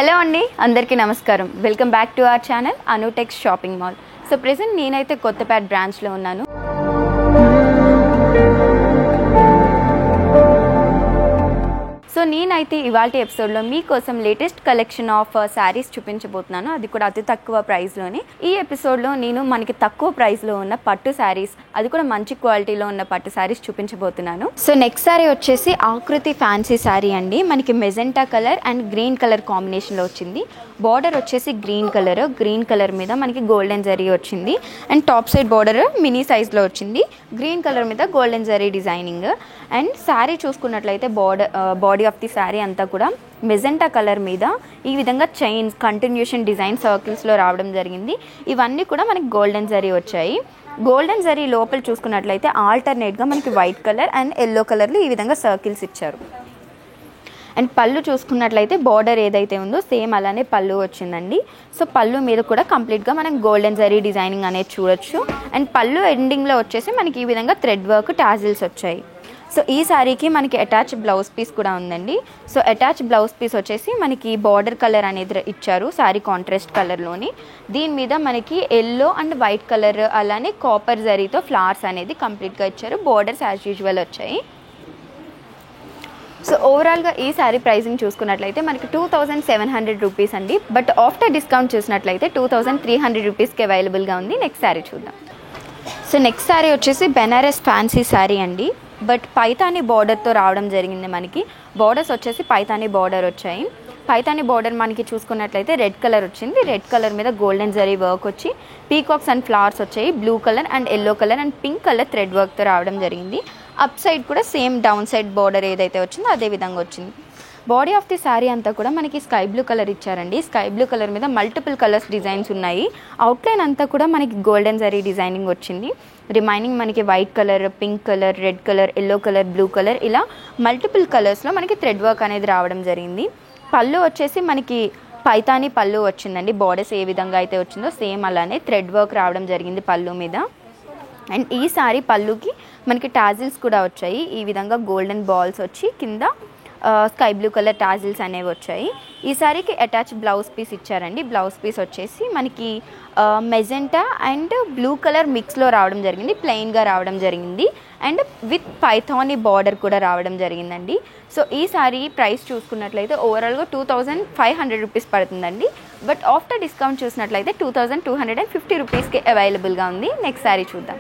Hello అండి, అందరికీ నమస్కారం. Welcome back to our channel Anutex shopping mall. So present నేనైతే కొత్తపేట బ్రాంచ్లో ఉన్నాను. సో నేనైతే ఇవాళ ఎపిసోడ్లో మీకోసం లేటెస్ట్ కలెక్షన్ ఆఫ్ శారీస్ చూపించబోతున్నాను, అది కూడా అతి తక్కువ ప్రైస్లోనే. ఈ ఎపిసోడ్లో నేను మనకి తక్కువ ప్రైస్లో ఉన్న పట్టు శారీస్, అది కూడా మంచి క్వాలిటీలో ఉన్న పట్టు శారీస్ చూపించబోతున్నాను. సో నెక్స్ట్ శారీ వచ్చేసి ఆకృతి ఫ్యాన్సీ శారీ అండి. మనకి magenta colour and green colour కాంబినేషన్లో వచ్చింది. బార్డర్ వచ్చేసి గ్రీన్ కలర్ మీద మనకి గోల్డెన్ జరీ వచ్చింది. And top side border mini సైజ్లో వచ్చింది. గ్రీన్ కలర్ మీద golden zari designing. And sari చూసుకున్నట్లయితే బాడీ ఆఫ్ ది శారీ అంతా కూడా మెజెంటా కలర్ మీద ఈ విధంగా చైన్స్ కంటిన్యూషన్ డిజైన్ సర్కిల్స్లో రావడం జరిగింది. ఇవన్నీ కూడా మనకి గోల్డెన్ జరీ వచ్చాయి. గోల్డెన్ జరీ లోపల చూసుకున్నట్లయితే ఆల్టర్నేట్గా మనకి వైట్ కలర్ అండ్ ఎల్లో కలర్లో ఈ విధంగా సర్కిల్స్ ఇచ్చారు. అండ్ పళ్ళు చూసుకున్నట్లయితే బార్డర్ ఏదైతే ఉందో సేమ్ అలానే పళ్ళు వచ్చిందండి. సో పళ్ళు మీద కూడా కంప్లీట్గా మనం గోల్డెన్ జరీ డిజైనింగ్ అనేది చూడొచ్చు. అండ్ పళ్ళు ఎండింగ్లో వచ్చేసి మనకి ఈ విధంగా థ్రెడ్ వర్క్ టాజిల్స్ వచ్చాయి. సో ఈ శారీకి మనకి అటాచ్ బ్లౌజ్ పీస్ కూడా ఉందండి. సో అటాచ్ బ్లౌజ్ పీస్ వచ్చేసి మనకి బార్డర్ కలర్ అనేది ఇచ్చారు, శారీ కాంట్రాస్ట్ కలర్లోని. దీని మీద మనకి ఎల్లో అండ్ వైట్ కలర్ అలానే కాపర్ జరీతో ఫ్లవర్స్ అనేది కంప్లీట్గా ఇచ్చారు. బార్డర్స్ యాజ్ యూజువల్ వచ్చాయి. సో ఓవరాల్గా ఈ శారీ ప్రైసింగ్ చూసుకున్నట్లయితే మనకి 2700 రూపీస్ అండి. బట్ ఆఫ్టర్ డిస్కౌంట్ చూసినట్లయితే 2300 రూపీస్కి అవైలబుల్గా ఉంది. నెక్స్ట్ శారీ చూద్దాం. సో నెక్స్ట్ శారీ వచ్చేసి బెనారస్ ఫ్యాన్సీ శారీ అండి. బట్ పైతానీ బార్డర్తో రావడం జరిగింది. మనకి బార్డర్స్ వచ్చేసి పైతానీ బార్డర్ వచ్చాయి. పైతానీ బార్డర్ మనకి చూసుకున్నట్లయితే రెడ్ కలర్ వచ్చింది. రెడ్ కలర్ మీద గోల్డెన్ జరీ వర్క్ వచ్చి పీకాక్స్ అండ్ ఫ్లవర్స్ వచ్చాయి. Blue colour and yellow colour and pink colour thread వర్క్తో రావడం జరిగింది. అప్ సైడ్ కూడా సేమ్ డౌన్ సైడ్ బార్డర్ ఏదైతే వచ్చిందో అదే విధంగా వచ్చింది. బాడీ ఆఫ్ ది శారీ అంతా కూడా మనకి స్కై బ్లూ కలర్ ఇచ్చారండి. స్కై బ్లూ కలర్ మీద మల్టిపుల్ కలర్స్ డిజైన్స్ ఉన్నాయి. అవుట్లైన్ అంతా కూడా మనకి గోల్డెన్ జరీ డిజైనింగ్ వచ్చింది. రిమైనింగ్ మనకి white colour, pink colour, red colour, yellow colour, blue colour ఇలా మల్టిపుల్ కలర్స్లో మనకి థ్రెడ్ వర్క్ అనేది రావడం జరిగింది. పళ్ళు వచ్చేసి మనకి పైతానీ పళ్ళు వచ్చిందండి. బార్డర్స్ ఏ విధంగా అయితే వచ్చిందో సేమ్ అలానే థ్రెడ్ వర్క్ రావడం జరిగింది పళ్ళు మీద. అండ్ ఈ సారీ పళ్ళుకి మనకి టాజిల్స్ కూడా వచ్చాయి. ఈ విధంగా గోల్డెన్ బాల్స్ వచ్చి కింద స్కై బ్లూ కలర్ టాజిల్స్ అనేవి వచ్చాయి. ఈ సారీకి అటాచ్ బ్లౌజ్ పీస్ ఇచ్చారండి. బ్లౌజ్ పీస్ వచ్చేసి మనకి మెజెంటా అండ్ బ్లూ కలర్ మిక్స్లో రావడం జరిగింది, ప్లెయిన్గా రావడం జరిగింది. అండ్ విత్ పైథానీ బార్డర్ కూడా రావడం జరిగిందండి. సో ఈ సారీ ప్రైస్ చూసుకున్నట్లయితే ఓవరాల్గా 2500 రూపీస్ పడుతుందండి. బట్ ఆఫ్టర్ డిస్కౌంట్ చూసినట్లయితే 2250 రూపీస్కి అవైలబుల్గా ఉంది. నెక్స్ట్ సారీ చూద్దాం.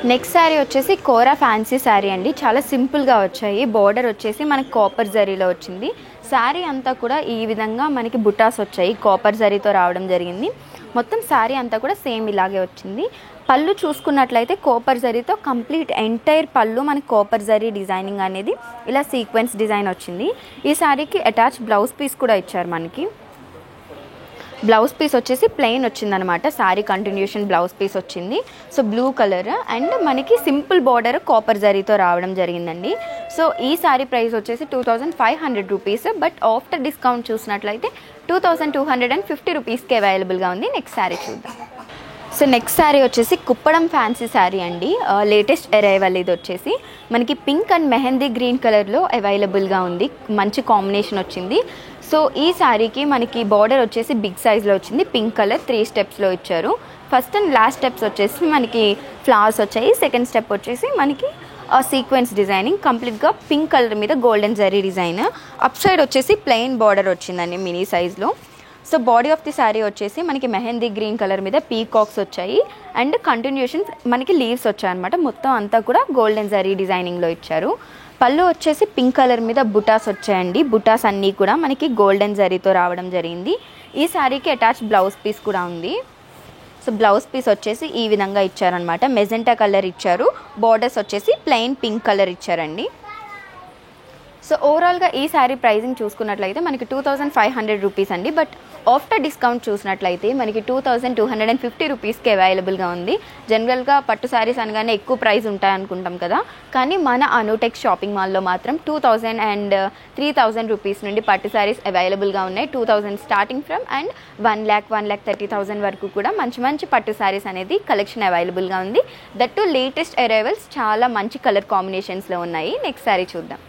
నెక్స్ట్ శారీ వచ్చేసి కోరా ఫ్యాన్సీ శారీ అండి. చాలా సింపుల్గా వచ్చాయి. బార్డర్ వచ్చేసి మనకి కాపర్ జరీలో వచ్చింది. శారీ అంతా కూడా ఈ విధంగా మనకి బుటాస్ వచ్చాయి, కాపర్ జరీతో రావడం జరిగింది. మొత్తం శారీ అంతా కూడా సేమ్ ఇలాగే వచ్చింది. పళ్ళు చూసుకున్నట్లయితే కాపర్ జరీతో కంప్లీట్ ఎంటైర్ పళ్ళు మనకి కాపర్ జరీ డిజైనింగ్ అనేది ఇలా సీక్వెన్స్ డిజైన్ వచ్చింది. ఈ శారీకి అటాచ్ బ్లౌజ్ పీస్ కూడా ఇచ్చారు. మనకి బ్లౌజ్ పీస్ వచ్చేసి ప్లెయిన్ వచ్చిందనమాట. శారీ కంటిన్యూషన్ బ్లౌజ్ పీస్ వచ్చింది. సో బ్లూ కలర్ అండ్ మనకి సింపుల్ బార్డర్ కాపర్ జరీతో రావడం జరిగిందండి. సో ఈ శారీ ప్రైస్ వచ్చేసి 2500 రూపీస్. బట్ ఆఫ్టర్ డిస్కౌంట్ చూసినట్లయితే 2250 రూపీస్కి అవైలబుల్గా ఉంది. నెక్స్ట్ శారీ చూద్దాం. సో నెక్స్ట్ శారీ వచ్చేసి కుప్పడం ఫ్యాన్సీ శారీ అండి. లేటెస్ట్ అరైవల్ ఇది వచ్చేసి మనకి పింక్ అండ్ మెహందీ గ్రీన్ కలర్లో అవైలబుల్గా ఉంది. మంచి కాంబినేషన్ వచ్చింది. సో ఈ శారీకి మనకి బార్డర్ వచ్చేసి బిగ్ సైజ్లో వచ్చింది. పింక్ కలర్ 3 స్టెప్స్లో ఇచ్చారు. ఫస్ట్ అండ్ లాస్ట్ స్టెప్స్ వచ్చేసి మనకి ఫ్లవర్స్ వచ్చాయి. సెకండ్ స్టెప్ వచ్చేసి మనకి సీక్వెన్స్ డిజైనింగ్ కంప్లీట్గా పింక్ కలర్ మీద golden zari design. Up side వచ్చేసి ప్లెయిన్ బార్డర్ వచ్చిందండి మినీ సైజ్లో. So body of the sari వచ్చేసి మనకి మెహందీ గ్రీన్ కలర్ మీద పీకాక్స్ వచ్చాయి అండ్ కంటిన్యూషన్ మనకి లీవ్స్ వచ్చాయి అనమాట. మొత్తం అంతా కూడా గోల్డెన్ జరీ డిజైనింగ్లో ఇచ్చారు. పళ్ళు వచ్చేసి పింక్ కలర్ మీద బుటాస్ వచ్చాయండి. బుటాస్ అన్నీ కూడా మనకి గోల్డెన్ జరీతో రావడం జరిగింది. ఈ శారీకి అటాచ్ బ్లౌజ్ పీస్ కూడా ఉంది. సో బ్లౌజ్ పీస్ వచ్చేసి ఈ విధంగా ఇచ్చారనమాట. మెజెంటా కలర్ ఇచ్చారు. బార్డర్స్ వచ్చేసి ప్లెయిన్ పింక్ కలర్ ఇచ్చారండి. సో ఓవరాల్గా ఈ శారీ ప్రైజింగ్ చూసుకున్నట్లయితే మనకి 2500 రూపీస్ అండి. బట్ ఆఫ్టర్ డిస్కౌంట్ చూసినట్లయితే మనకి 2250 రూపీస్కి అవైలబుల్గా ఉంది. జనరల్గా పట్టు శారీస్ అనగానే ఎక్కువ ప్రైస్ ఉంటాయనుకుంటాం కదా, కానీ మన అనుటెక్స్ షాపింగ్ మాల్లో మాత్రం 2000 అండ్ 3000 రూపీస్ నుండి పట్టు శారీస్ అవైలబుల్గా ఉన్నాయి. 2000 స్టార్టింగ్ ఫ్రమ్ అండ్ 1,30,000 వరకు కూడా మంచి మంచి పట్టు శారీస్ అనేది కలెక్షన్ అవైలబుల్గా ఉంది. దట్ టు లేటెస్ట్ అరైవల్స్ చాలా మంచి కలర్ కాంబినేషన్స్లో ఉన్నాయి. నెక్స్ట్ శారీ చూద్దాం.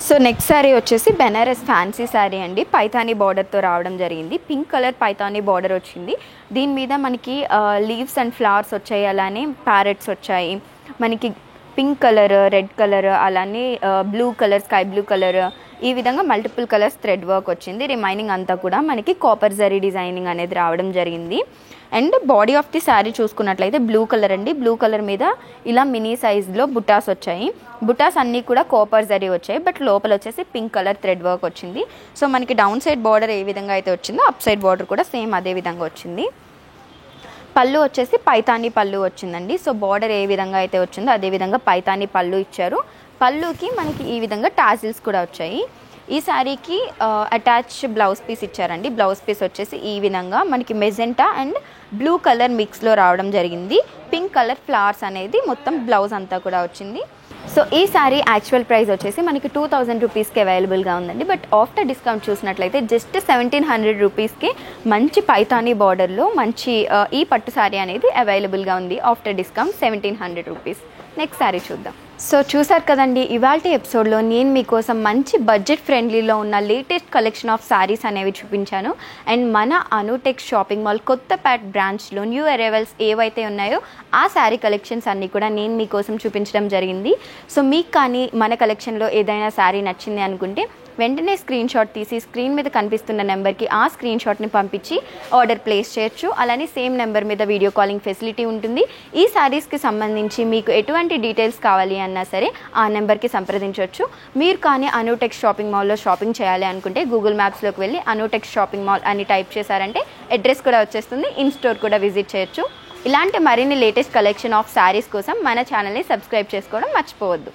సో నెక్స్ట్ శారీ వచ్చేసి బెనారస్ ఫ్యాన్సీ శారీ అండి, పైతానీ బార్డర్తో రావడం జరిగింది. పింక్ కలర్ పైతానీ బార్డర్ వచ్చింది. దీని మీద మనకి లీవ్స్ అండ్ ఫ్లవర్స్ వచ్చాయి, అలానే ప్యారెట్స్ వచ్చాయి. మనకి పింక్ కలర్, రెడ్ కలర్, అలానే blue colour, sky blue colour, ఈ విధంగా మల్టిపుల్ కలర్స్ థ్రెడ్ వర్క్ వచ్చింది. రిమైనింగ్ అంతా కూడా మనకి కాపర్ జరీ డిజైనింగ్ అనేది రావడం జరిగింది. And body of the sari చూసుకున్నట్లయితే బ్లూ కలర్ అండి. బ్లూ కలర్ మీద ఇలా మినీ సైజ్లో బుటాస్ వచ్చాయి. బుటాస్ అన్నీ కూడా కాపర్ జరీ వచ్చాయి, బట్ లోపల వచ్చేసి పింక్ కలర్ థ్రెడ్ వర్క్ వచ్చింది. సో మనకి డౌన్ సైడ్ బార్డర్ ఏ విధంగా అయితే వచ్చిందో అప్ సైడ్ బార్డర్ కూడా సేమ్ అదే విధంగా వచ్చింది. పళ్ళు వచ్చేసి పైతానీ పళ్ళు వచ్చిందండి. సో బార్డర్ ఏ విధంగా అయితే వచ్చిందో అదే విధంగా పైతానీ పళ్ళు ఇచ్చారు. పళ్ళుకి మనకి ఈ విధంగా టాజిల్స్ కూడా వచ్చాయి. ఈ శారీకి అటాచ్ బ్లౌజ్ పీస్ ఇచ్చారండి. బ్లౌజ్ పీస్ వచ్చేసి ఈ విధంగా మనకి మెజెంటా అండ్ బ్లూ కలర్ మిక్స్లో రావడం జరిగింది. పింక్ కలర్ ఫ్లవర్స్ అనేది మొత్తం బ్లౌజ్ అంతా కూడా వచ్చింది. సో ఈ శారీ యాక్చువల్ ప్రైస్ వచ్చేసి మనకి 2000 రూపీస్కి అవైలబుల్గా ఉందండి. బట్ ఆఫ్టర్ డిస్కౌంట్ చూసినట్లయితే జస్ట్ 1700 రూపీస్కి మంచి పైతానీ బార్డర్లో మంచి ఈ పట్టు శారీ అనేది అవైలబుల్గా ఉంది. After discount 1700 rupees. Next sari చూద్దాం. సో చూసారు కదండి, ఇవాల్టి ఎపిసోడ్లో నేను మీకోసం మంచి బడ్జెట్ ఫ్రెండ్లీలో ఉన్న లేటెస్ట్ కలెక్షన్ ఆఫ్ శారీస్ అనేవి చూపించాను. అండ్ మన అనుటెక్స్ షాపింగ్ మాల్ కొత్తపేట బ్రాంచ్లో న్యూ అరైవల్స్ ఏవైతే ఉన్నాయో ఆ శారీ కలెక్షన్స్ అన్నీ కూడా నేను మీకోసం చూపించడం జరిగింది. సో మీకు కానీ మన కలెక్షన్లో ఏదైనా శారీ నచ్చింది అనుకుంటే వెంటనే స్క్రీన్ షాట్ తీసి స్క్రీన్ మీద కనిపిస్తున్న నెంబర్కి ఆ స్క్రీన్ షాట్ని పంపించి ఆర్డర్ ప్లేస్ చేయొచ్చు. అలానే సేమ్ నెంబర్ మీద వీడియో కాలింగ్ ఫెసిలిటీ ఉంటుంది. ఈ శారీస్కి సంబంధించి మీకు ఎటువంటి డీటెయిల్స్ కావాలి అన్నా సరే ఆ నెంబర్కి సంప్రదించవచ్చు. మీరు కానీ అనుటెక్స్ షాపింగ్ మాల్లో షాపింగ్ చేయాలి అనుకుంటే గూగుల్ మ్యాప్స్లోకి వెళ్ళి అనుటెక్స్ షాపింగ్ మాల్ అని టైప్ చేశారంటే అడ్రస్ కూడా వచ్చేస్తుంది. ఇన్ స్టోర్ కూడా విజిట్ చేయొచ్చు. ఇలాంటి మరిన్ని లేటెస్ట్ కలెక్షన్ ఆఫ్ శారీస్ కోసం మన ఛానల్ని సబ్స్క్రైబ్ చేసుకోవడం మర్చిపోవద్దు.